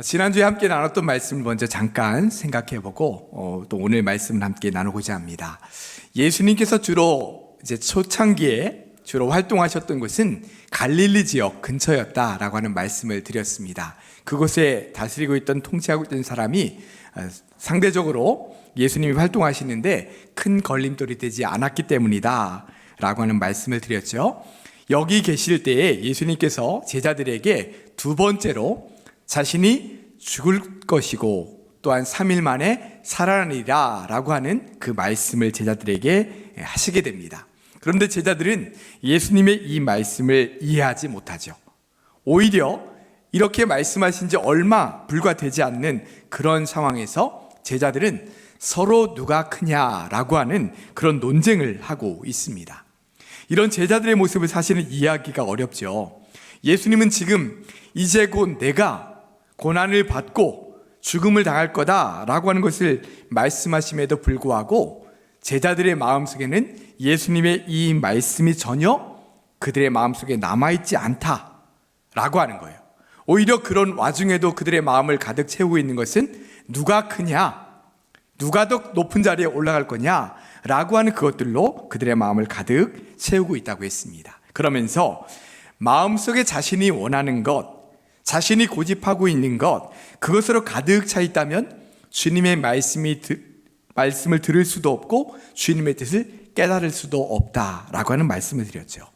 지난주에 함께 나눴던 말씀을 먼저 잠깐 생각해보고 또 오늘 말씀을 함께 나누고자 합니다. 예수님께서 주로 이제 초창기에 주로 활동하셨던 곳은 갈릴리 지역 근처였다라고 하는 말씀을 드렸습니다. 그곳에 다스리고 있던 통치하고 있던 사람이 상대적으로 예수님이 활동하시는데 큰 걸림돌이 되지 않았기 때문이다 라고 하는 말씀을 드렸죠. 여기 계실 때에 예수님께서 제자들에게 두 번째로 자신이 죽을 것이고 또한 3일 만에 살아나리라 라고 하는 그 말씀을 제자들에게 하시게 됩니다. 그런데 제자들은 예수님의 이 말씀을 이해하지 못하죠. 오히려 이렇게 말씀하신 지 얼마 불과 되지 않는 그런 상황에서 제자들은 서로 누가 크냐라고 하는 그런 논쟁을 하고 있습니다. 이런 제자들의 모습을 사실은 이해하기가 어렵죠. 예수님은 지금 이제 곧 내가 고난을 받고 죽음을 당할 거다라고 하는 것을 말씀하심에도 불구하고 제자들의 마음속에는 예수님의 이 말씀이 전혀 그들의 마음속에 남아있지 않다라고 하는 거예요. 오히려 그런 와중에도 그들의 마음을 가득 채우고 있는 것은 누가 크냐, 누가 더 높은 자리에 올라갈 거냐 라고 하는 그것들로 그들의 마음을 가득 채우고 있다고 했습니다. 그러면서 마음속에 자신이 원하는 것, 자신이 고집하고 있는 것, 그것으로 가득 차 있다면 주님의 말씀을 들을 수도 없고 주님의 뜻을 깨달을 수도 없다라고 하는 말씀을 드렸죠.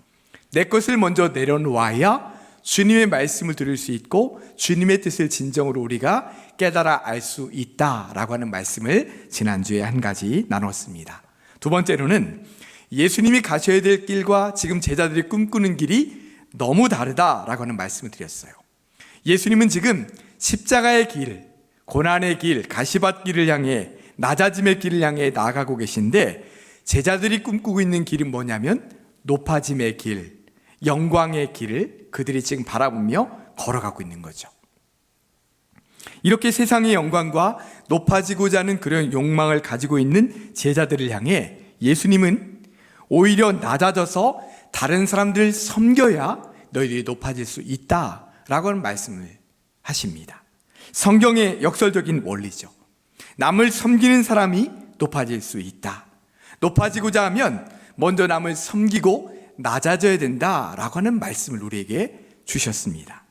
내 것을 먼저 내려놓아야 주님의 말씀을 들을 수 있고 주님의 뜻을 진정으로 우리가 깨달아 알 수 있다라고 하는 말씀을 지난주에 한 가지 나눴습니다. 두 번째로는 예수님이 가셔야 될 길과 지금 제자들이 꿈꾸는 길이 너무 다르다라고 하는 말씀을 드렸어요. 예수님은 지금 십자가의 길, 고난의 길, 가시밭길을 향해 낮아짐의 길을 향해 나아가고 계신데 제자들이 꿈꾸고 있는 길은 뭐냐면 높아짐의 길, 영광의 길을 그들이 지금 바라보며 걸어가고 있는 거죠. 이렇게 세상의 영광과 높아지고자 하는 그런 욕망을 가지고 있는 제자들을 향해 예수님은 오히려 낮아져서 다른 사람들을 섬겨야 너희들이 높아질 수 있다라고 하는 말씀을 하십니다. 성경의 역설적인 원리죠. 남을 섬기는 사람이 높아질 수 있다. 높아지고자 하면 먼저 남을 섬기고 낮아져야 된다라고 하는 말씀을 우리에게 주셨습니다.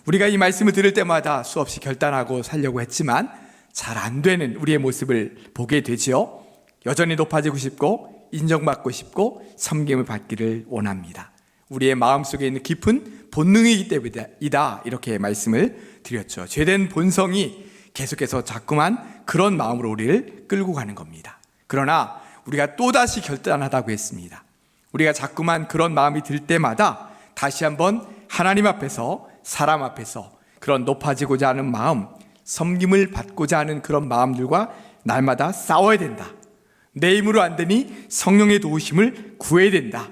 우리가 이 말씀을 들을 때마다 수없이 결단하고 살려고 했지만 잘 안 되는 우리의 모습을 보게 되죠. 여전히 높아지고 싶고 인정받고 싶고 섬김을 받기를 원합니다. 우리의 마음속에 있는 깊은 본능이기 때문이다 이렇게 말씀을 드렸죠. 죄된 본성이 계속해서 자꾸만 그런 마음으로 우리를 끌고 가는 겁니다. 그러나 우리가 또다시 결단하다고 했습니다. 우리가 자꾸만 그런 마음이 들 때마다 다시 한번 하나님 앞에서 사람 앞에서 그런 높아지고자 하는 마음, 섬김을 받고자 하는 그런 마음들과 날마다 싸워야 된다. 내 힘으로 안 되니 성령의 도우심을 구해야 된다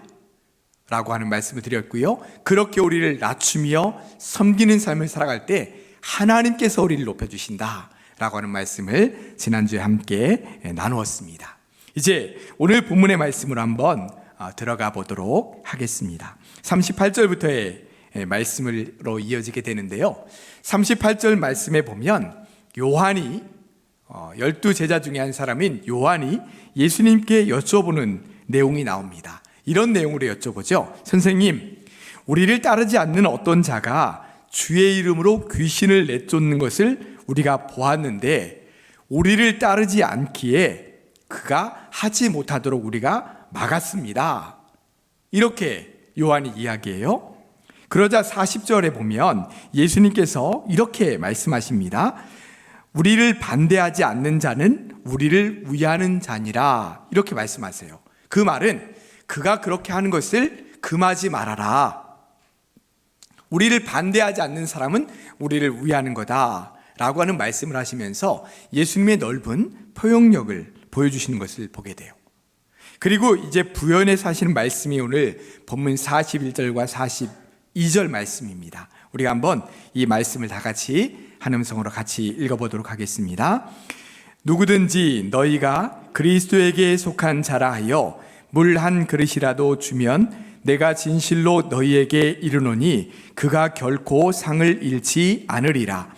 라고 하는 말씀을 드렸고요. 그렇게 우리를 낮추며 섬기는 삶을 살아갈 때 하나님께서 우리를 높여주신다 라고 하는 말씀을 지난주에 함께 나누었습니다. 이제 오늘 본문의 말씀으로 한번 들어가 보도록 하겠습니다. 38절부터의 말씀으로 이어지게 되는데요. 38절 말씀에 보면 요한이 12제자 중에 한 사람인 요한이 예수님께 여쭤보는 내용이 나옵니다. 이런 내용으로 여쭤보죠. 선생님, 우리를 따르지 않는 어떤 자가 주의 이름으로 귀신을 내쫓는 것을 우리가 보았는데 우리를 따르지 않기에 그가 하지 못하도록 우리가 막았습니다. 이렇게 요한이 이야기해요. 그러자 40절에 보면 예수님께서 이렇게 말씀하십니다. 우리를 반대하지 않는 자는 우리를 위하는 자니라 이렇게 말씀하세요. 그 말은 그가 그렇게 하는 것을 금하지 말아라. 우리를 반대하지 않는 사람은 우리를 위하는 거다 라고 하는 말씀을 하시면서 예수님의 넓은 포용력을 보여주시는 것을 보게 돼요. 그리고 이제 부연해서 하시는 말씀이 오늘 본문 41절과 42절 말씀입니다. 우리가 한번 이 말씀을 다 같이 한 음성으로 같이 읽어보도록 하겠습니다. 누구든지 너희가 그리스도에게 속한 자라 하여 물 한 그릇이라도 주면 내가 진실로 너희에게 이르노니 그가 결코 상을 잃지 않으리라.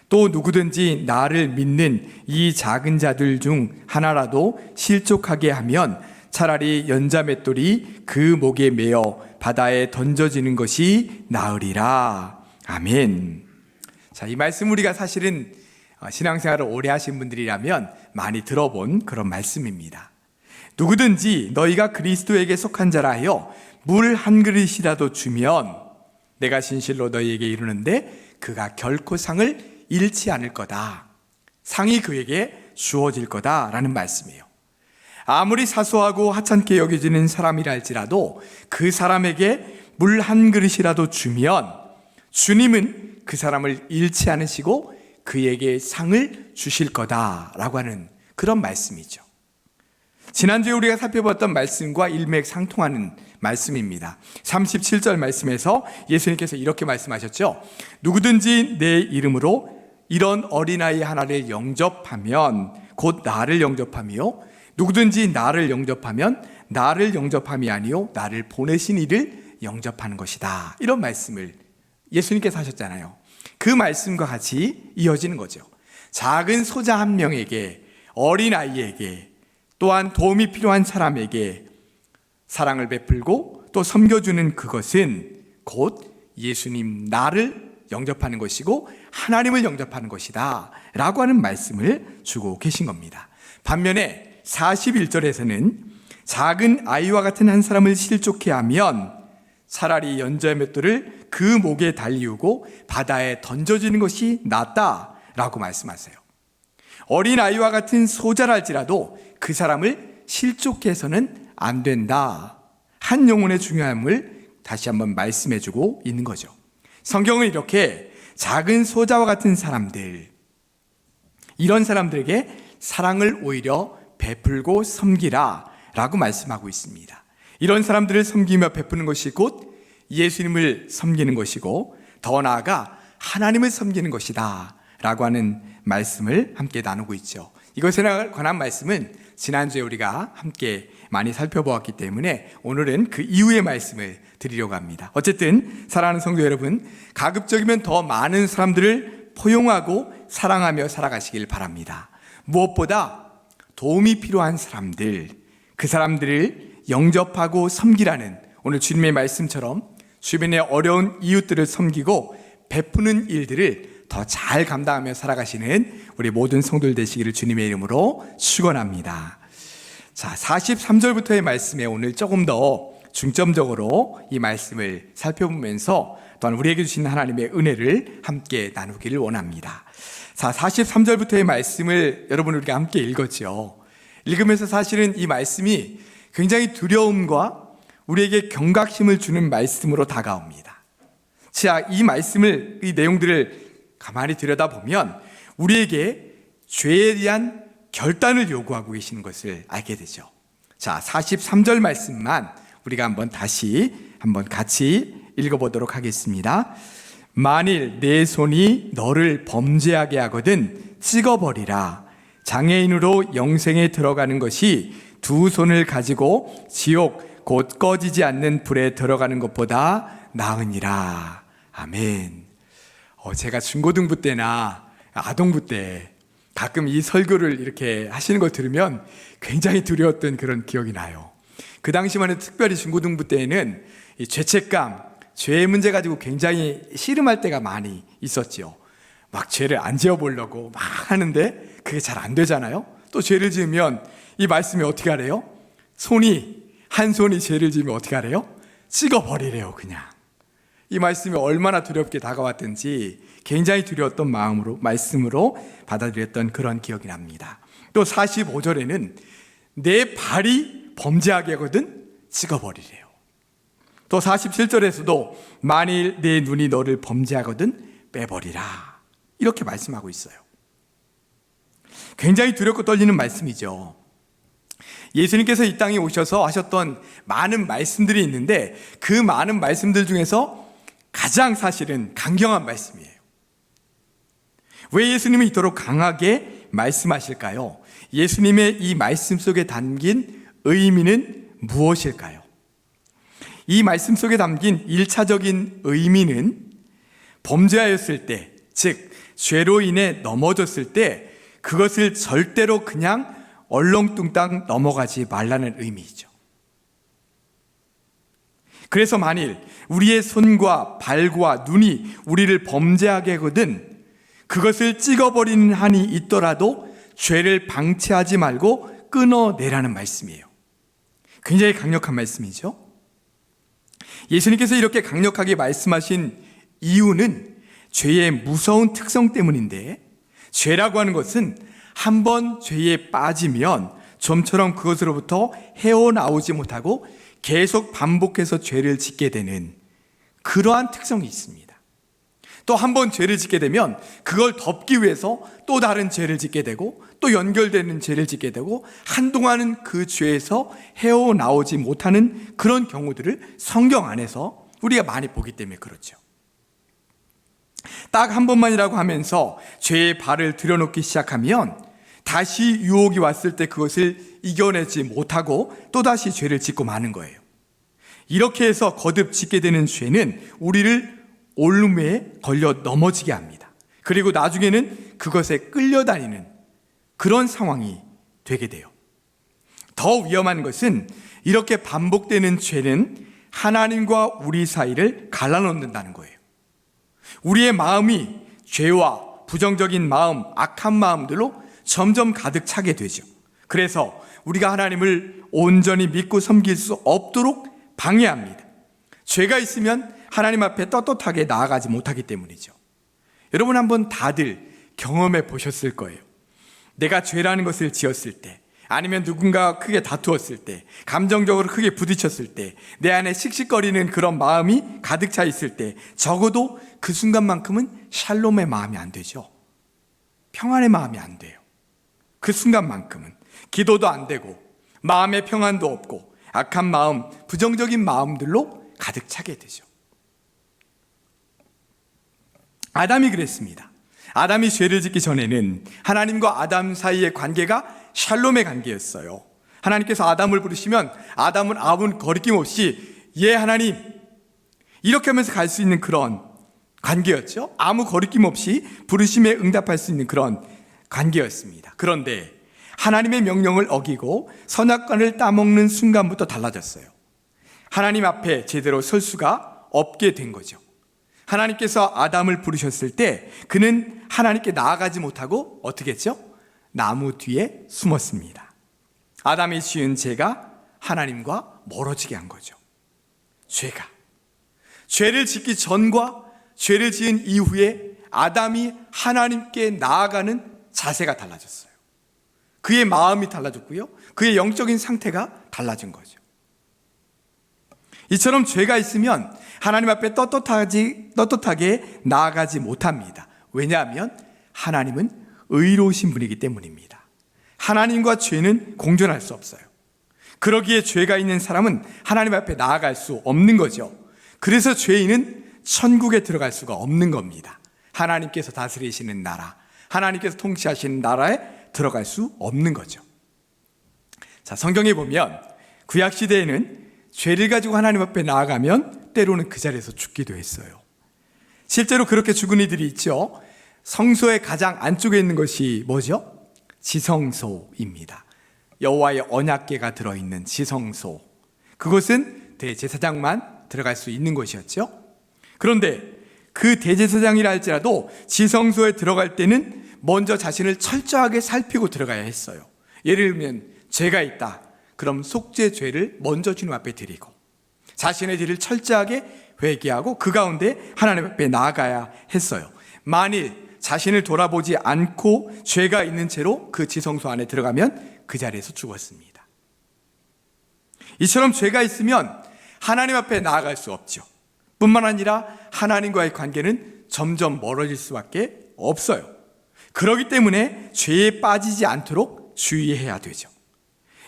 또 누구든지 나를 믿는 이 작은 자들 중 하나라도 실족하게 하면 차라리 연자맷돌이 그 목에 매어 바다에 던져지는 것이 나으리라. 아멘. 자, 이 말씀 우리가 사실은 신앙생활을 오래 하신 분들이라면 많이 들어본 그런 말씀입니다. 누구든지 너희가 그리스도에게 속한 자라 하여 물 한 그릇이라도 주면 내가 진실로 너희에게 이르는데 그가 결코 상을 잃지 않을 거다. 상이 그에게 주어질 거다라는 말씀이에요. 아무리 사소하고 하찮게 여겨지는 사람이라 할지라도 그 사람에게 물 한 그릇이라도 주면 주님은 그 사람을 잃지 않으시고 그에게 상을 주실 거다라고 하는 그런 말씀이죠. 지난주에 우리가 살펴봤던 말씀과 일맥상통하는 말씀입니다. 37절 말씀에서 예수님께서 이렇게 말씀하셨죠. 누구든지 내 이름으로 이런 어린아이 하나를 영접하면 곧 나를 영접하며 누구든지 나를 영접하면 나를 영접함이 아니요 나를 보내신 이를 영접하는 것이다. 이런 말씀을 예수님께서 하셨잖아요. 그 말씀과 같이 이어지는 거죠. 작은 소자 한 명에게, 어린아이에게, 또한 도움이 필요한 사람에게 사랑을 베풀고 또 섬겨주는 그것은 곧 예수님 나를 영접하는 것이고 하나님을 영접하는 것이다 라고 하는 말씀을 주고 계신 겁니다. 반면에 41절에서는 작은 아이와 같은 한 사람을 실족해 하면 차라리 연자맷돌을 그 목에 달리우고 바다에 던져지는 것이 낫다라고 말씀하세요. 어린아이와 같은 소자랄지라도 그 사람을 실족해서는 안 된다. 한 영혼의 중요함을 다시 한번 말씀해주고 있는 거죠. 성경은 이렇게 작은 소자와 같은 사람들, 이런 사람들에게 사랑을 오히려 베풀고 섬기라 라고 말씀하고 있습니다. 이런 사람들을 섬기며 베푸는 것이 곧 예수님을 섬기는 것이고 더 나아가 하나님을 섬기는 것이다 라고 하는 말씀을 함께 나누고 있죠. 이것에 관한 말씀은 지난주에 우리가 함께 많이 살펴보았기 때문에 오늘은 그 이후의 말씀을 드리려고 합니다. 어쨌든 사랑하는 성도 여러분, 가급적이면 더 많은 사람들을 포용하고 사랑하며 살아가시길 바랍니다. 무엇보다 도움이 필요한 사람들, 그 사람들을 영접하고 섬기라는 오늘 주님의 말씀처럼 주변의 어려운 이웃들을 섬기고 베푸는 일들을 더 잘 감당하며 살아가시는 우리 모든 성도들 되시기를 주님의 이름으로 축원합니다. 자, 43절부터의 말씀에 오늘 조금 더 중점적으로 이 말씀을 살펴보면서 또한 우리에게 주신 하나님의 은혜를 함께 나누기를 원합니다. 자, 43절부터의 말씀을 여러분 우리가 함께 읽었죠. 읽으면서 사실은 이 말씀이 굉장히 두려움과 우리에게 경각심을 주는 말씀으로 다가옵니다. 자, 이 말씀을, 이 내용들을 가만히 들여다보면 우리에게 죄에 대한 결단을 요구하고 계시는 것을 알게 되죠. 자, 43절 말씀만 우리가 다시 같이 읽어보도록 하겠습니다. 만일 내 손이 너를 범죄하게 하거든 찍어버리라. 장애인으로 영생에 들어가는 것이 두 손을 가지고 지옥 곧 꺼지지 않는 불에 들어가는 것보다 나으니라. 아멘. 제가 중고등부 때나 아동부 때 가끔 이 설교를 이렇게 하시는 걸 들으면 굉장히 두려웠던 그런 기억이 나요. 그 당시만 해도 특별히 중고등부 때에는 이 죄책감, 죄의 문제 가지고 굉장히 씨름할 때가 많이 있었죠. 막 죄를 안 지어보려고 막 하는데 그게 잘 안 되잖아요. 또 죄를 지으면 이 말씀이 어떻게 하래요? 한 손이 죄를 지으면 어떻게 하래요? 찍어버리래요, 그냥. 이 말씀이 얼마나 두렵게 다가왔든지 굉장히 두려웠던 말씀으로 받아들였던 그런 기억이 납니다. 또 45절에는 내 발이 범죄하게 하거든 찍어버리래요. 또 47절에서도 만일 내 눈이 너를 범죄하거든 빼버리라. 이렇게 말씀하고 있어요. 굉장히 두렵고 떨리는 말씀이죠. 예수님께서 이 땅에 오셔서 하셨던 많은 말씀들이 있는데 그 많은 말씀들 중에서 가장 사실은 강경한 말씀이에요. 왜 예수님이 이토록 강하게 말씀하실까요? 예수님의 이 말씀 속에 담긴 의미는 무엇일까요? 이 말씀 속에 담긴 1차적인 의미는 범죄하였을 때, 즉 죄로 인해 넘어졌을 때 그것을 절대로 그냥 얼렁뚱땅 넘어가지 말라는 의미이죠. 그래서 만일 우리의 손과 발과 눈이 우리를 범죄하게 하거든 그것을 찍어버리는 한이 있더라도 죄를 방치하지 말고 끊어내라는 말씀이에요. 굉장히 강력한 말씀이죠. 예수님께서 이렇게 강력하게 말씀하신 이유는 죄의 무서운 특성 때문인데, 죄라고 하는 것은 한번 죄에 빠지면 좀처럼 그것으로부터 헤어나오지 못하고 계속 반복해서 죄를 짓게 되는 그러한 특성이 있습니다. 또 한 번 죄를 짓게 되면 그걸 덮기 위해서 또 다른 죄를 짓게 되고 또 연결되는 죄를 짓게 되고 한동안은 그 죄에서 헤어나오지 못하는 그런 경우들을 성경 안에서 우리가 많이 보기 때문에 그렇죠. 딱 한 번만이라고 하면서 죄의 발을 들여놓기 시작하면 다시 유혹이 왔을 때 그것을 이겨내지 못하고 또다시 죄를 짓고 마는 거예요. 이렇게 해서 거듭 짓게 되는 죄는 우리를 올무에 걸려 넘어지게 합니다. 그리고 나중에는 그것에 끌려다니는 그런 상황이 되게 돼요. 더 위험한 것은 이렇게 반복되는 죄는 하나님과 우리 사이를 갈라놓는다는 거예요. 우리의 마음이 죄와 부정적인 마음, 악한 마음들로 점점 가득 차게 되죠. 그래서 우리가 하나님을 온전히 믿고 섬길 수 없도록 방해합니다. 죄가 있으면 하나님 앞에 떳떳하게 나아가지 못하기 때문이죠. 여러분 한번 다들 경험해 보셨을 거예요. 내가 죄라는 것을 지었을 때, 아니면 누군가와 크게 다투었을 때, 감정적으로 크게 부딪혔을 때, 내 안에 씩씩거리는 그런 마음이 가득 차 있을 때 적어도 그 순간만큼은 샬롬의 마음이 안 되죠. 평안의 마음이 안 돼요. 그 순간만큼은 기도도 안 되고 마음의 평안도 없고 악한 마음, 부정적인 마음들로 가득 차게 되죠. 아담이 그랬습니다. 아담이 죄를 짓기 전에는 하나님과 아담 사이의 관계가 샬롬의 관계였어요. 하나님께서 아담을 부르시면 아담은 아무 거리낌 없이 예 하나님 이렇게 하면서 갈 수 있는 그런 관계였죠. 아무 거리낌 없이 부르심에 응답할 수 있는 그런 관계였습니다. 그런데 하나님의 명령을 어기고 선악과를 따먹는 순간부터 달라졌어요. 하나님 앞에 제대로 설 수가 없게 된 거죠. 하나님께서 아담을 부르셨을 때 그는 하나님께 나아가지 못하고 어떻게 했죠? 나무 뒤에 숨었습니다. 아담이 지은 죄가 하나님과 멀어지게 한 거죠. 죄를 짓기 전과 죄를 지은 이후에 아담이 하나님께 나아가는 자세가 달라졌어요. 그의 마음이 달라졌고요. 그의 영적인 상태가 달라진 거죠. 이처럼 죄가 있으면 하나님 앞에 떳떳하게 나아가지 못합니다. 왜냐하면 하나님은 의로우신 분이기 때문입니다. 하나님과 죄는 공존할 수 없어요. 그러기에 죄가 있는 사람은 하나님 앞에 나아갈 수 없는 거죠. 그래서 죄인은 천국에 들어갈 수가 없는 겁니다. 하나님께서 다스리시는 나라, 하나님께서 통치하시는 나라에 들어갈 수 없는 거죠. 자, 성경에 보면 구약시대에는 죄를 가지고 하나님 앞에 나아가면 때로는 그 자리에서 죽기도 했어요. 실제로 그렇게 죽은 이들이 있죠. 성소의 가장 안쪽에 있는 것이 뭐죠? 지성소입니다. 여호와의 언약궤가 들어있는 지성소. 그것은 대제사장만 들어갈 수 있는 곳이었죠. 그런데 그 대제사장이라 할지라도 지성소에 들어갈 때는 먼저 자신을 철저하게 살피고 들어가야 했어요. 예를 들면 죄가 있다. 그럼 속죄죄를 먼저 주님 앞에 드리고 자신의 죄를 철저하게 회개하고 그 가운데 하나님 앞에 나아가야 했어요. 만일 자신을 돌아보지 않고 죄가 있는 채로 그 지성소 안에 들어가면 그 자리에서 죽었습니다. 이처럼 죄가 있으면 하나님 앞에 나아갈 수 없죠. 뿐만 아니라 하나님과의 관계는 점점 멀어질 수밖에 없어요. 그렇기 때문에 죄에 빠지지 않도록 주의해야 되죠.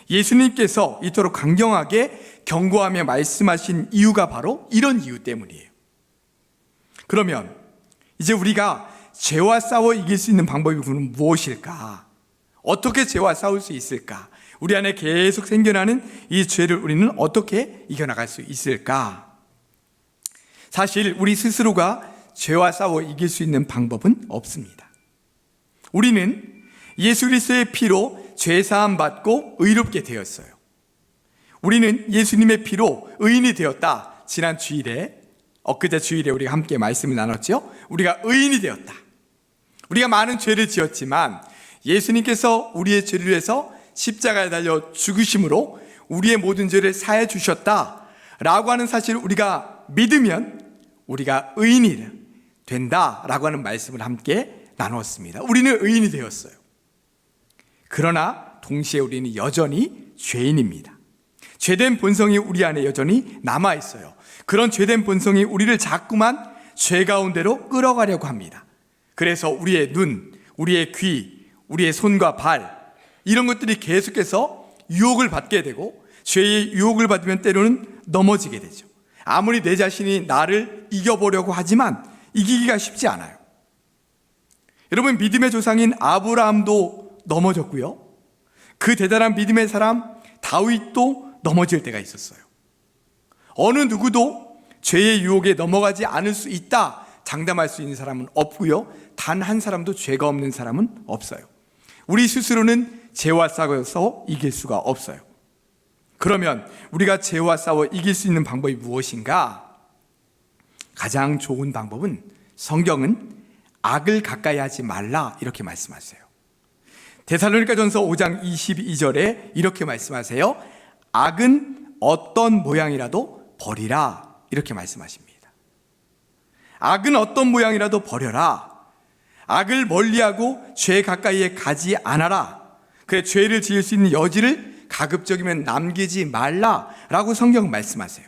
예수님께서 이토록 강경하게 경고하며 말씀하신 이유가 바로 이런 이유 때문이에요. 그러면 이제 우리가 죄와 싸워 이길 수 있는 방법이 무엇일까? 어떻게 죄와 싸울 수 있을까? 우리 안에 계속 생겨나는 이 죄를 우리는 어떻게 이겨나갈 수 있을까? 사실 우리 스스로가 죄와 싸워 이길 수 있는 방법은 없습니다. 우리는 예수 그리스도의 피로 죄 사함 받고 의롭게 되었어요. 우리는 예수님의 피로 의인이 되었다. 지난 주일에, 엊그제 주일에 우리가 함께 말씀을 나눴죠. 우리가 의인이 되었다. 우리가 많은 죄를 지었지만 예수님께서 우리의 죄를 위해서 십자가에 달려 죽으심으로 우리의 모든 죄를 사해 주셨다라고 하는 사실을 우리가 믿으면 우리가 의인이 된다라고 하는 말씀을 함께 나누었습니다. 우리는 의인이 되었어요. 그러나 동시에 우리는 여전히 죄인입니다. 죄된 본성이 우리 안에 여전히 남아있어요. 그런 죄된 본성이 우리를 자꾸만 죄 가운데로 끌어가려고 합니다. 그래서 우리의 눈, 우리의 귀, 우리의 손과 발, 이런 것들이 계속해서 유혹을 받게 되고, 죄의 유혹을 받으면 때로는 넘어지게 되죠. 아무리 내 자신이 나를 이겨보려고 하지만 이기기가 쉽지 않아요. 여러분, 믿음의 조상인 아브라함도 넘어졌고요, 그 대단한 믿음의 사람 다윗도 넘어질 때가 있었어요. 어느 누구도 죄의 유혹에 넘어가지 않을 수 있다 장담할 수 있는 사람은 없고요, 단 한 사람도 죄가 없는 사람은 없어요. 우리 스스로는 죄와 싸워서 이길 수가 없어요. 그러면 우리가 죄와 싸워 이길 수 있는 방법이 무엇인가? 가장 좋은 방법은, 성경은 악을 가까이 하지 말라 이렇게 말씀하세요. 데살로니가전서 5장 22절에 이렇게 말씀하세요. 악은 어떤 모양이라도 버리라 이렇게 말씀하십니다. 악은 어떤 모양이라도 버려라. 악을 멀리하고 죄 가까이에 가지 않아라. 그래, 죄를 지을 수 있는 여지를 가급적이면 남기지 말라라고 성경은 말씀하세요.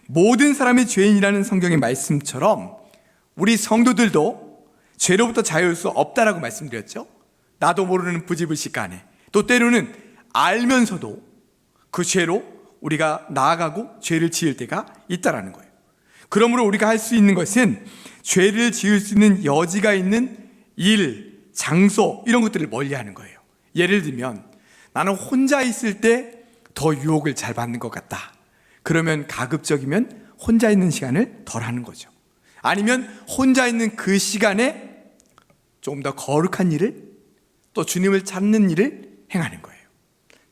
모든 사람이 죄인이라는 성경의 말씀처럼 우리 성도들도 죄로부터 자유할 수 없다라고 말씀드렸죠. 나도 모르는 부지불식 간에, 또 때로는 알면서도 그 죄로 우리가 나아가고 죄를 지을 때가 있다라는 거예요. 그러므로 우리가 할 수 있는 것은 죄를 지을 수 있는 여지가 있는 일, 장소, 이런 것들을 멀리하는 거예요. 예를 들면 나는 혼자 있을 때 더 유혹을 잘 받는 것 같다. 그러면 가급적이면 혼자 있는 시간을 덜 하는 거죠. 아니면 혼자 있는 그 시간에 조금 더 거룩한 일을, 또 주님을 찾는 일을 행하는 거예요.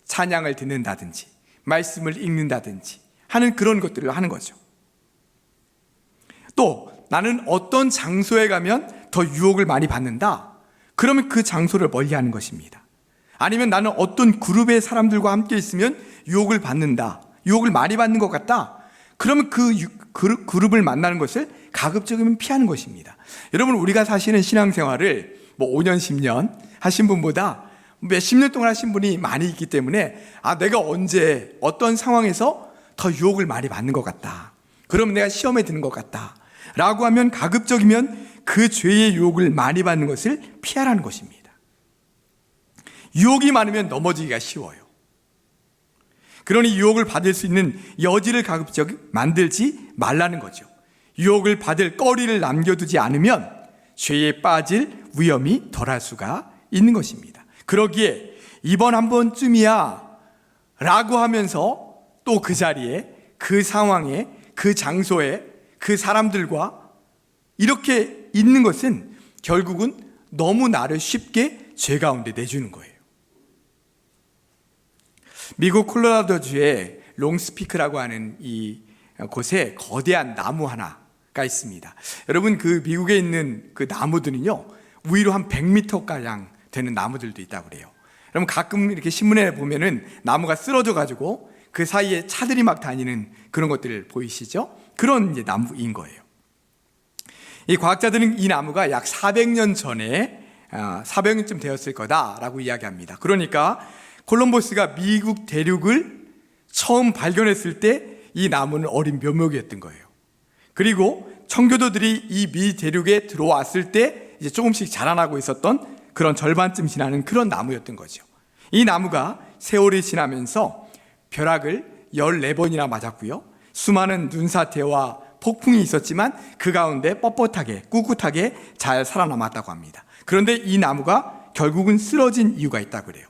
찬양을 듣는다든지 말씀을 읽는다든지 하는 그런 것들을 하는 거죠. 또 나는 어떤 장소에 가면 더 유혹을 많이 받는다. 그러면 그 장소를 멀리하는 것입니다. 아니면 나는 어떤 그룹의 사람들과 함께 있으면 유혹을 받는다, 유혹을 많이 받는 것 같다. 그러면 그 그룹을 만나는 것을 가급적이면 피하는 것입니다. 여러분, 우리가 사시는 신앙생활을 5년, 10년 하신 분보다 몇십 년 동안 하신 분이 많이 있기 때문에, 내가 언제 어떤 상황에서 더 유혹을 많이 받는 것 같다, 그러면 내가 시험에 드는 것 같다 라고 하면 가급적이면 그 죄의 유혹을 많이 받는 것을 피하라는 것입니다. 유혹이 많으면 넘어지기가 쉬워요. 그러니 유혹을 받을 수 있는 여지를 가급적 만들지 말라는 거죠. 유혹을 받을 거리를 남겨두지 않으면 죄에 빠질 위험이 덜할 수가 있는 것입니다. 그러기에 이번 한 번쯤이야 라고 하면서 또 그 자리에, 그 상황에, 그 장소에, 그 사람들과 이렇게 있는 것은 결국은 너무 나를 쉽게 죄 가운데 내주는 거예요. 미국 콜로라도주의 롱스피크라고 하는 이 곳에 거대한 나무 하나가 있습니다. 여러분, 그 미국에 있는 그 나무들은요, 위로 한 100m가량 되는 나무들도 있다고 그래요. 여러분, 가끔 이렇게 신문에 보면은 나무가 쓰러져 가지고 그 사이에 차들이 막 다니는 그런 것들 보이시죠? 그런 이제 나무인 거예요. 이 과학자들은 이 나무가 약 400년 전에 400년쯤 되었을 거다라고 이야기합니다. 그러니까 콜럼버스가 미국 대륙을 처음 발견했을 때 이 나무는 어린 묘목이었던 거예요. 그리고 청교도들이 이 미 대륙에 들어왔을 때 이제 조금씩 자라나고 있었던 그런 절반쯤 지나는 그런 나무였던 거죠. 이 나무가 세월이 지나면서 벼락을 14번이나 맞았고요, 수많은 눈사태와 폭풍이 있었지만 그 가운데 뻣뻣하게 꿋꿋하게 잘 살아남았다고 합니다. 그런데 이 나무가 결국은 쓰러진 이유가 있다고 그래요.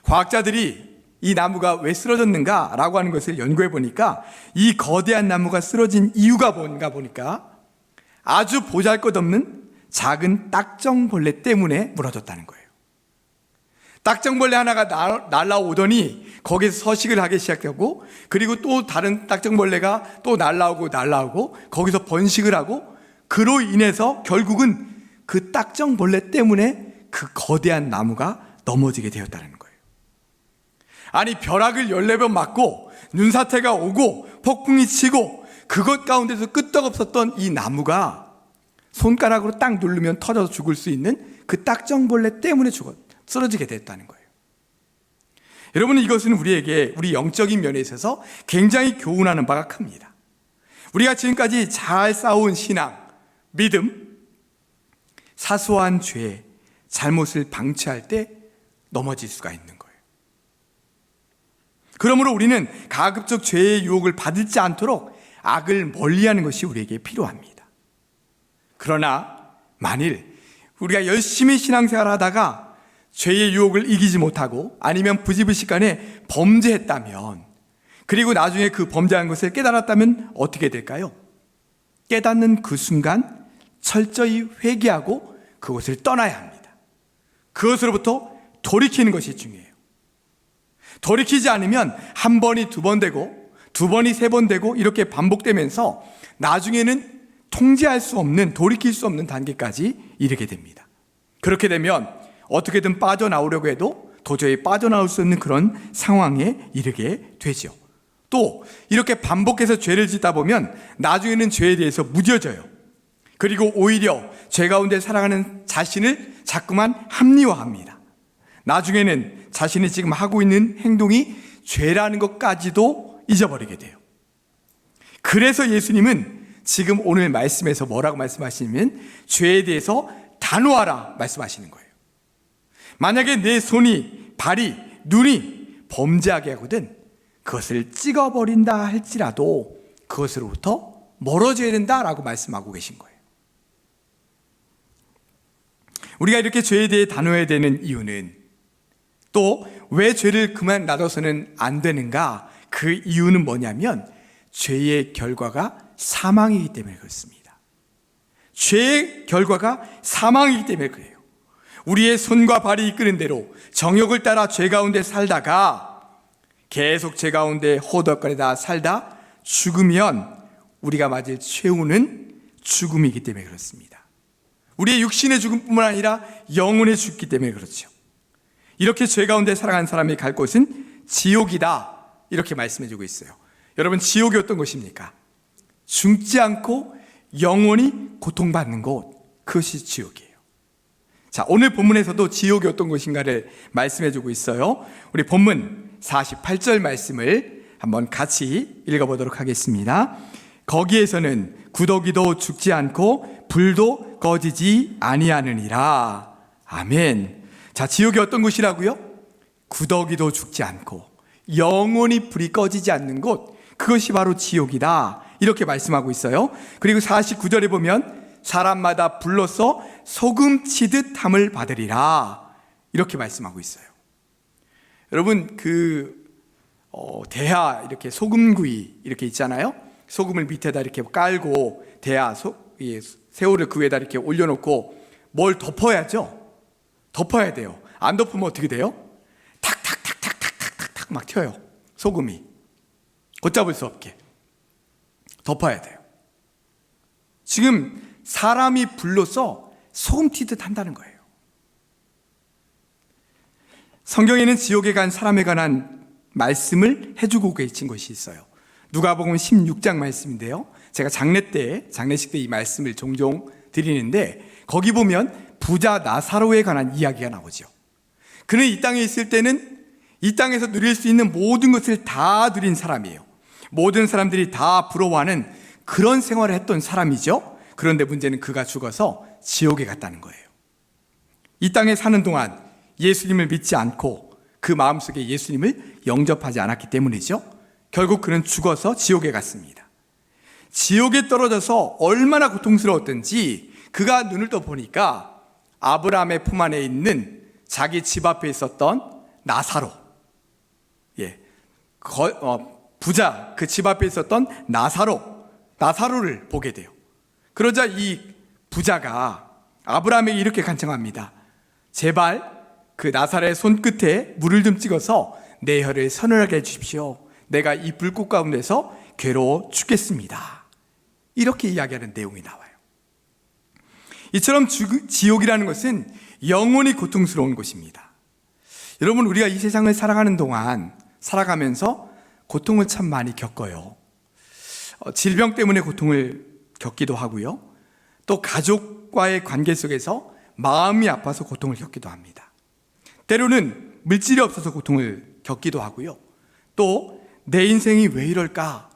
과학자들이 이 나무가 왜 쓰러졌는가 라고 하는 것을 연구해 보니까 이 거대한 나무가 쓰러진 이유가 뭔가 보니까 아주 보잘것없는 작은 딱정벌레 때문에 무너졌다는 거예요. 딱정벌레 하나가 날아오더니 거기서 서식을 하기 시작하고, 그리고 또 다른 딱정벌레가 또 날아오고 거기서 번식을 하고, 그로 인해서 결국은 그 딱정벌레 때문에 그 거대한 나무가 넘어지게 되었다는 거예요. 아니, 벼락을 14번 맞고 눈사태가 오고 폭풍이 치고 그것 가운데서 끄떡없었던 이 나무가 손가락으로 딱 누르면 터져서 죽을 수 있는 그 딱정벌레 때문에 쓰러지게 됐다는 거예요. 여러분, 이것은 우리에게 우리 영적인 면에 있어서 굉장히 교훈하는 바가 큽니다. 우리가 지금까지 잘 쌓아온 신앙, 믿음, 사소한 죄, 잘못을 방치할 때 넘어질 수가 있는 거예요. 그러므로 우리는 가급적 죄의 유혹을 받지 않도록 악을 멀리하는 것이 우리에게 필요합니다. 그러나 만일 우리가 열심히 신앙생활을 하다가 죄의 유혹을 이기지 못하고 아니면 부지불식간에 범죄했다면, 그리고 나중에 그 범죄한 것을 깨달았다면 어떻게 될까요? 깨닫는 그 순간 철저히 회개하고 그것을 떠나야 합니다. 그것으로부터 돌이키는 것이 중요해요. 돌이키지 않으면 한 번이 두 번 되고 두 번이 세 번 되고 이렇게 반복되면서 나중에는 통제할 수 없는, 돌이킬 수 없는 단계까지 이르게 됩니다. 그렇게 되면 어떻게든 빠져나오려고 해도 도저히 빠져나올 수 없는 그런 상황에 이르게 되죠. 또 이렇게 반복해서 죄를 짓다 보면 나중에는 죄에 대해서 무뎌져요. 그리고 오히려 죄 가운데 살아가는 자신을 자꾸만 합리화합니다. 나중에는 자신이 지금 하고 있는 행동이 죄라는 것까지도 잊어버리게 돼요. 그래서 예수님은 지금 오늘 말씀에서 뭐라고 말씀하시냐면 죄에 대해서 단호하라 말씀하시는 거예요. 만약에 내 손이, 발이, 눈이 범죄하게 하거든 그것을 찍어버린다 할지라도 그것으로부터 멀어져야 된다라고 말씀하고 계신 거예요. 우리가 이렇게 죄에 대해 단호해야 되는 이유는, 또 왜 죄를 그만 놔둬서는 안 되는가, 그 이유는 뭐냐면 죄의 결과가 사망이기 때문에 그렇습니다. 죄의 결과가 사망이기 때문에 그래요. 우리의 손과 발이 이끄는 대로 정욕을 따라 죄 가운데 살다가 계속 죄 가운데 호덕거리다 살다 죽으면 우리가 맞을 최후는 죽음이기 때문에 그렇습니다. 우리의 육신의 죽음뿐만 아니라 영혼의 죽기 때문에 그렇죠. 이렇게 죄 가운데 살아가는 사람이 갈 곳은 지옥이다, 이렇게 말씀해주고 있어요. 여러분, 지옥이 어떤 곳입니까? 죽지 않고 영원히 고통받는 곳, 그것이 지옥이에요. 자, 오늘 본문에서도 지옥이 어떤 곳인가를 말씀해주고 있어요. 우리 본문 48절 말씀을 한번 같이 읽어보도록 하겠습니다. 거기에서는 구더기도 죽지 않고 불도 꺼지지 아니하느니라. 아멘. 자, 지옥이 어떤 곳이라고요? 구더기도 죽지 않고 영원히 불이 꺼지지 않는 곳, 그것이 바로 지옥이다, 이렇게 말씀하고 있어요. 그리고 49절에 보면 사람마다 불로써 소금 치듯 함을 받으리라, 이렇게 말씀하고 있어요. 여러분, 대하 이렇게 소금구이 이렇게 있잖아요. 소금을 밑에다 이렇게 깔고 새우를 그 위에다 이렇게 올려놓고 뭘 덮어야죠. 덮어야 돼요. 안 덮으면 어떻게 돼요? 탁탁탁탁탁탁탁 막 튀어요. 소금이 걷잡을 수 없게 덮어야 돼요. 지금 사람이 불로써 소금 튀듯 한다는 거예요. 성경에는 지옥에 간 사람에 관한 말씀을 해주고 계신 것이 있어요. 누가복음 16장 말씀인데요, 제가 장례식 때 이 말씀을 종종 드리는데, 거기 보면 부자 나사로에 관한 이야기가 나오죠. 그는 이 땅에 있을 때는 이 땅에서 누릴 수 있는 모든 것을 다 누린 사람이에요. 모든 사람들이 다 부러워하는 그런 생활을 했던 사람이죠. 그런데 문제는 그가 죽어서 지옥에 갔다는 거예요. 이 땅에 사는 동안 예수님을 믿지 않고 그 마음속에 예수님을 영접하지 않았기 때문이죠. 결국 그는 죽어서 지옥에 갔습니다. 지옥에 떨어져서 얼마나 고통스러웠던지 그가 눈을 떠 보니까 아브라함의 품 안에 있는 자기 집 앞에 있었던 나사로, 부자 그 집 앞에 있었던 나사로를 보게 돼요. 그러자 이 부자가 아브라함에게 이렇게 간청합니다. 제발 그 나사렛 손끝에 물을 좀 찍어서 내 혀를 서늘하게 해주십시오. 내가 이 불꽃 가운데서 괴로워 죽겠습니다. 이렇게 이야기하는 내용이 나와요. 이처럼 지옥이라는 것은 영원히 고통스러운 곳입니다. 여러분, 우리가 이 세상을 살아가는 동안 살아가면서 고통을 참 많이 겪어요. 질병 때문에 고통을 겪기도 하고요. 또 가족과의 관계 속에서 마음이 아파서 고통을 겪기도 합니다. 때로는 물질이 없어서 고통을 겪기도 하고요. 또 내 인생이 왜 이럴까?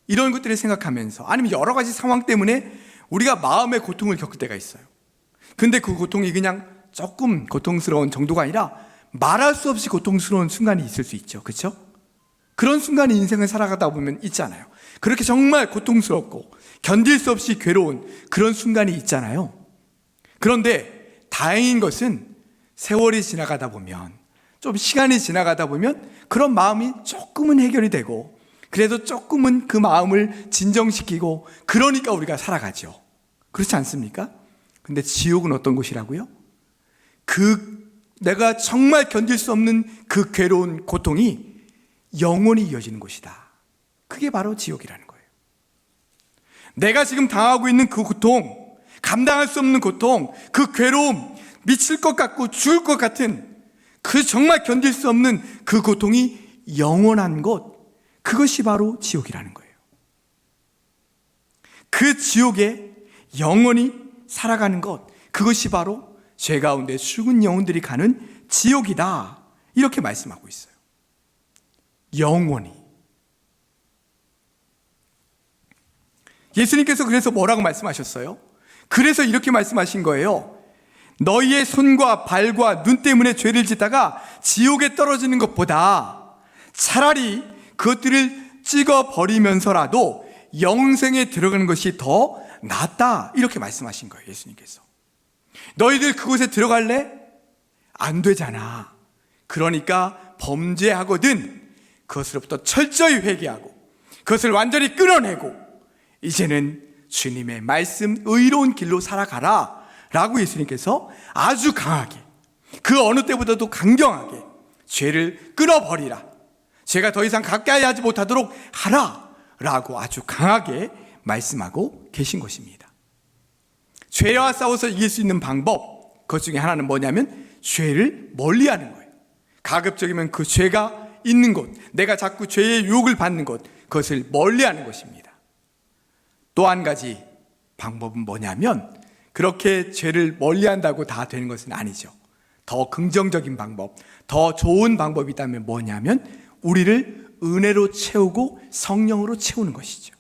이런 것들을 생각하면서, 아니면 여러 가지 상황 때문에 우리가 마음의 고통을 겪을 때가 있어요. 근데 그 고통이 그냥 조금 고통스러운 정도가 아니라 말할 수 없이 고통스러운 순간이 있을 수 있죠. 그렇죠? 그런 순간이 인생을 살아가다 보면 있잖아요. 그렇게 정말 고통스럽고 견딜 수 없이 괴로운 그런 순간이 있잖아요. 그런데 다행인 것은 세월이 지나가다 보면, 좀 시간이 지나가다 보면 그런 마음이 조금은 해결이 되고, 그래도 조금은 그 마음을 진정시키고, 그러니까 우리가 살아가죠. 그렇지 않습니까? 근데 지옥은 어떤 곳이라고요? 내가 정말 견딜 수 없는 그 괴로운 고통이 영원히 이어지는 곳이다. 그게 바로 지옥이라는 거예요. 내가 지금 당하고 있는 그 고통, 감당할 수 없는 고통, 그 괴로움, 미칠 것 같고 죽을 것 같은 그 정말 견딜 수 없는 그 고통이 영원한 곳, 그것이 바로 지옥이라는 거예요. 그 지옥에 영원히 살아가는 것, 그것이 바로 죄 가운데 죽은 영혼들이 가는 지옥이다. 이렇게 말씀하고 있어요. 영원히. 예수님께서 그래서 뭐라고 말씀하셨어요? 그래서 이렇게 말씀하신 거예요. 너희의 손과 발과 눈 때문에 죄를 짓다가 지옥에 떨어지는 것보다 차라리 그것들을 찍어버리면서라도 영생에 들어가는 것이 더 낫다. 이렇게 말씀하신 거예요, 예수님께서. 너희들 그곳에 들어갈래? 안 되잖아. 그러니까 범죄하거든 그것으로부터 철저히 회개하고 그것을 완전히 끊어내고 이제는 주님의 말씀 의로운 길로 살아가라 라고 예수님께서 아주 강하게, 그 어느 때보다도 강경하게 죄를 끊어버리라, 죄가 더 이상 가까이 하지 못하도록 하라 라고 아주 강하게 말씀하고 계신 것입니다. 죄와 싸워서 이길 수 있는 방법, 그것 중에 하나는 뭐냐면 죄를 멀리하는 거예요. 가급적이면 그 죄가 있는 곳, 내가 자꾸 죄의 유혹을 받는 곳, 그것을 멀리하는 것입니다. 또 한 가지 방법은 뭐냐면, 그렇게 죄를 멀리한다고 다 되는 것은 아니죠. 더 긍정적인 방법, 더 좋은 방법이 있다면 뭐냐면 우리를 은혜로 채우고 성령으로 채우는 것이죠.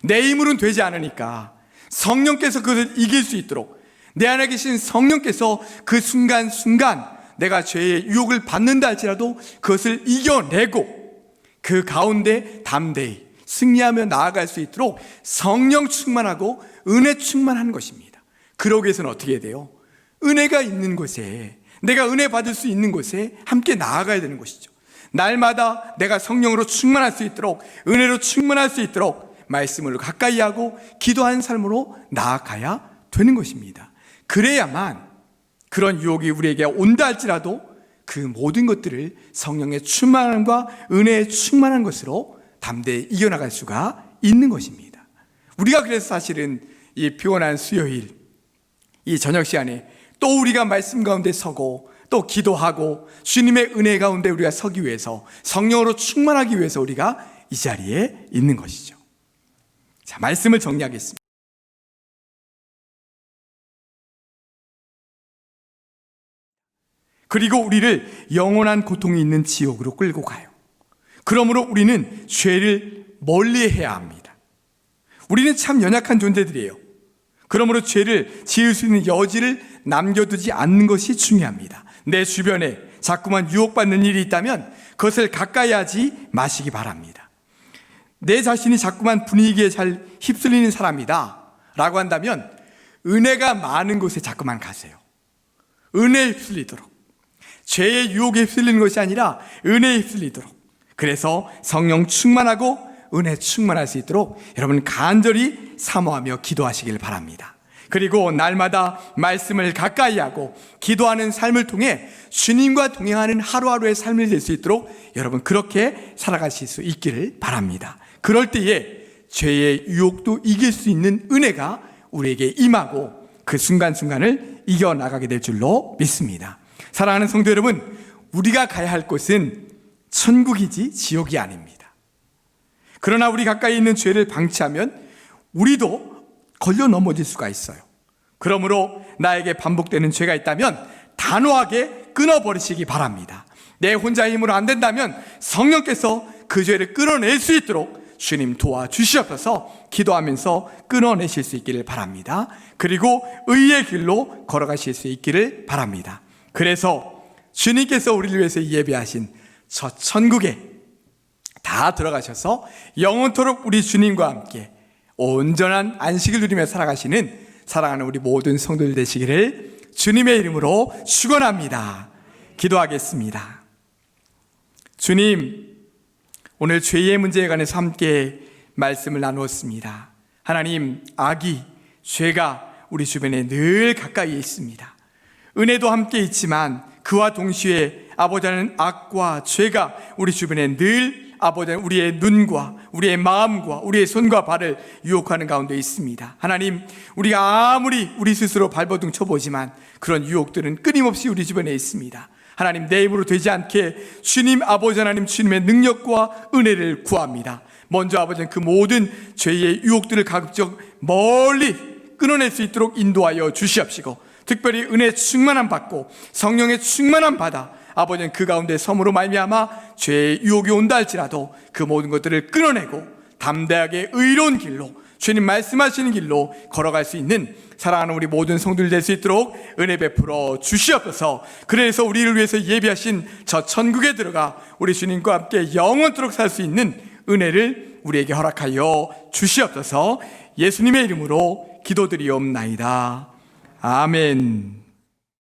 내 힘으로는 되지 않으니까 성령께서 그것을 이길 수 있도록, 내 안에 계신 성령께서 그 순간순간 내가 죄의 유혹을 받는다 할지라도 그것을 이겨내고 그 가운데 담대히 승리하며 나아갈 수 있도록 성령 충만하고 은혜 충만한 것입니다. 그러기 위해서는 어떻게 해야 돼요? 은혜가 있는 곳에, 내가 은혜 받을 수 있는 곳에 함께 나아가야 되는 것이죠. 날마다 내가 성령으로 충만할 수 있도록, 은혜로 충만할 수 있도록 말씀을 가까이 하고 기도하는 삶으로 나아가야 되는 것입니다. 그래야만 그런 유혹이 우리에게 온다 할지라도 그 모든 것들을 성령의 충만함과 은혜의 충만한 것으로 담대히 이겨나갈 수가 있는 것입니다. 우리가 그래서 사실은 이 피곤한 수요일, 이 저녁 시간에 또 우리가 말씀 가운데 서고 또 기도하고 주님의 은혜 가운데 우리가 서기 위해서, 성령으로 충만하기 위해서 우리가 이 자리에 있는 것이죠. 자, 말씀을 정리하겠습니다. 그리고 우리를 영원한 고통이 있는 지옥으로 끌고 가요. 그러므로 우리는 죄를 멀리해야 합니다. 우리는 참 연약한 존재들이에요. 그러므로 죄를 지을 수 있는 여지를 남겨두지 않는 것이 중요합니다. 내 주변에 자꾸만 유혹받는 일이 있다면 그것을 가까이 하지 마시기 바랍니다. 내 자신이 자꾸만 분위기에 잘 휩쓸리는 사람이다 라고 한다면 은혜가 많은 곳에 자꾸만 가세요. 은혜에 휩쓸리도록, 죄의 유혹에 휩쓸리는 것이 아니라 은혜에 휩쓸리도록. 그래서 성령 충만하고 은혜 충만할 수 있도록 여러분 간절히 사모하며 기도하시길 바랍니다. 그리고 날마다 말씀을 가까이 하고 기도하는 삶을 통해 주님과 동행하는 하루하루의 삶을 될 수 있도록 여러분 그렇게 살아가실 수 있기를 바랍니다. 그럴 때에 죄의 유혹도 이길 수 있는 은혜가 우리에게 임하고 그 순간순간을 이겨나가게 될 줄로 믿습니다. 사랑하는 성도 여러분, 우리가 가야 할 곳은 천국이지 지옥이 아닙니다. 그러나 우리 가까이 있는 죄를 방치하면 우리도 걸려 넘어질 수가 있어요. 그러므로 나에게 반복되는 죄가 있다면 단호하게 끊어버리시기 바랍니다. 내 혼자 힘으로 안 된다면 성령께서 그 죄를 끊어낼 수 있도록 주님 도와주시옵소서 기도하면서 끊어내실 수 있기를 바랍니다. 그리고 의의 길로 걸어가실 수 있기를 바랍니다. 그래서 주님께서 우리를 위해서 예배하신 저 천국에 다 들어가셔서 영원토록 우리 주님과 함께 온전한 안식을 누리며 살아가시는 사랑하는 우리 모든 성도들 되시기를 주님의 이름으로 축원합니다. 기도하겠습니다. 주님, 오늘 죄의 문제에 관해서 함께 말씀을 나누었습니다. 하나님, 악이, 죄가 우리 주변에 늘 가까이에 있습니다. 은혜도 함께 있지만 그와 동시에 아버지는 악과 죄가 우리 주변에 늘 아버지는 우리의 눈과 우리의 마음과 우리의 손과 발을 유혹하는 가운데 있습니다. 하나님, 우리가 아무리 우리 스스로 발버둥 쳐보지만 그런 유혹들은 끊임없이 우리 주변에 있습니다. 하나님, 내 힘으로 되지 않게 주님 아버지 하나님 주님의 능력과 은혜를 구합니다. 먼저 아버지는 그 모든 죄의 유혹들을 가급적 멀리 끊어낼 수 있도록 인도하여 주시옵시고 특별히 은혜 충만함 받고 성령의 충만함 받아 아버지는 그 가운데 섬으로 말미암아 죄의 유혹이 온다 할지라도 그 모든 것들을 끊어내고 담대하게 의로운 길로 주님 말씀하시는 길로 걸어갈 수 있는 사랑하는 우리 모든 성도들 될 수 있도록 은혜 베풀어 주시옵소서. 그래서 우리를 위해서 예비하신 저 천국에 들어가 우리 주님과 함께 영원토록 살 수 있는 은혜를 우리에게 허락하여 주시옵소서. 예수님의 이름으로 기도드리옵나이다. 아멘.